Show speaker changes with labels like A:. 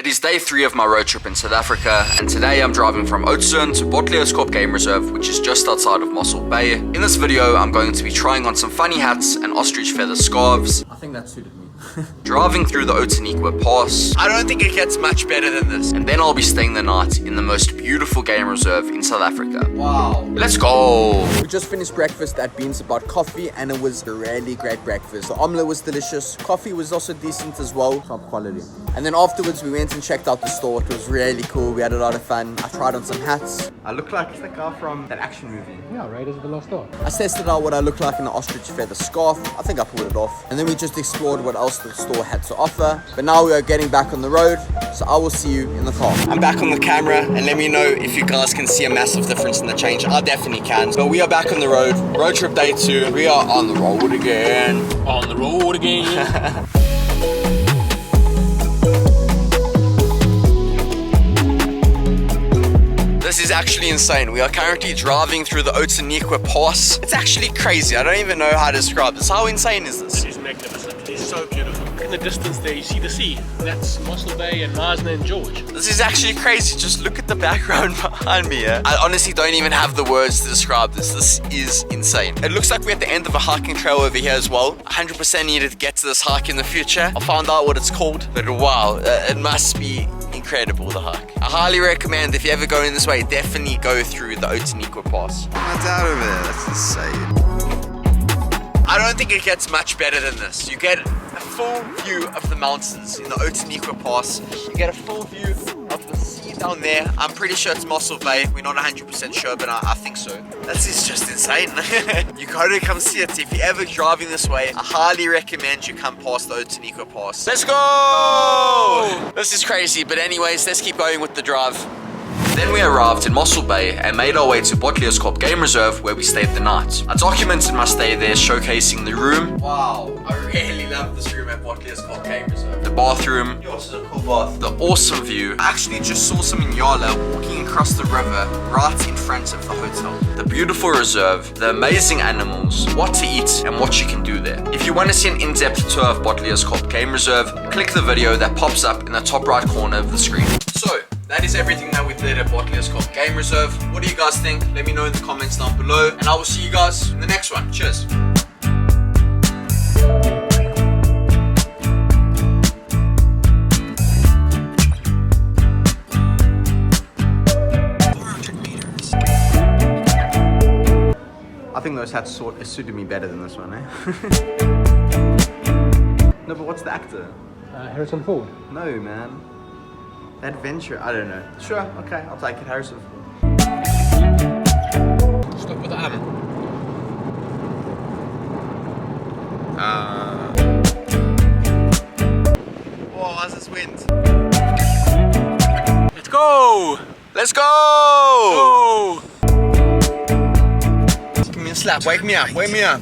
A: is day 3 of my road trip in South Africa, and today I'm driving from Oudtshoorn to Botlewskop Game Reserve, which is just outside of Mossel Bay. In this video, I'm going to be trying on some funny hats and ostrich feather scarves. I think that suited me. Driving through the Oudtshoorn Pass. I don't think it gets much better than this. And then I'll be staying the night in the most beautiful game reserve in South Africa. Wow. Let's go. We just finished breakfast at Beans About Coffee, and it was a really great breakfast. The omelette was delicious. Coffee was also decent as well. Top quality. And then afterwards we went and checked out the store. It was really cool. We had a lot of fun. I tried on some hats. I look like the guy from that action movie.
B: Yeah, Raiders of the Lost Ark.
A: I tested out what I look like in the ostrich feather scarf. I think I pulled it off. And then we just explored what else the store had to offer. But now we are getting back on the road, so I will see you in the car. I'm back on the camera, and let me know if you guys can see a massive difference in the change. I definitely can. But we are back on the road. Road trip day 2. We are on the road again.
B: On the road again.
A: This is actually insane. We are currently driving through the Oudtshoorn Pass. It's actually crazy. I don't even know how to describe this. How insane is this?
B: It is magnificent. It is so beautiful. In the distance there, you see the sea. That's Mossel Bay and Knysna and George.
A: This is actually crazy. Just look at the background behind me. I honestly don't even have the words to describe this. This is insane. It looks like we're at the end of a hiking trail over here as well. 100% needed to get to this hike in the future. I'll find out what it's called. But wow, it must be incredible, the hike. I highly recommend, if you ever go in this way, definitely go through the Oudtshoorn Pass. What's out of it? That's insane. I don't think it gets much better than this. You get a full view of the mountains in the Oudtshoorn Pass. You get a full view of the sea down there. I'm pretty sure it's Mossel Bay. We're not 100% sure, but I think so. This is just insane. You gotta come see it. If you're ever driving this way, I highly recommend you come past the Oudtshoorn Pass. Let's go! This is crazy, but anyways, let's keep going with the drive. Then we arrived in Mossel Bay and made our way to Botlewskop Game Reserve, where we stayed the night. I documented my stay there, showcasing the room. Wow, I really love this room at Botlewskop Game Reserve. The bathroom. Yours is a cool bath. The awesome view. I actually just saw some Inyala walking across the river right in front of the hotel. The beautiful reserve, the amazing animals, what to eat and what you can do there. If you want to see an in-depth tour of Botlewskop Game Reserve, click the video that pops up in the top right corner of the screen. So, that is everything that we did at Botlewskop Game Reserve. What do you guys think? Let me know in the comments down below, and I will see you guys in the next one. Cheers. I think those hats suited me better than this one, eh? No, but what's the actor?
B: Harrison Ford.
A: No, man. Adventure, I don't know. Sure, okay, I'll take it. Harrison Ford.
B: Stop with the
A: Whoa, how's this wind? Let's go! Let's go! Give me a slap, wake me up, wake me up.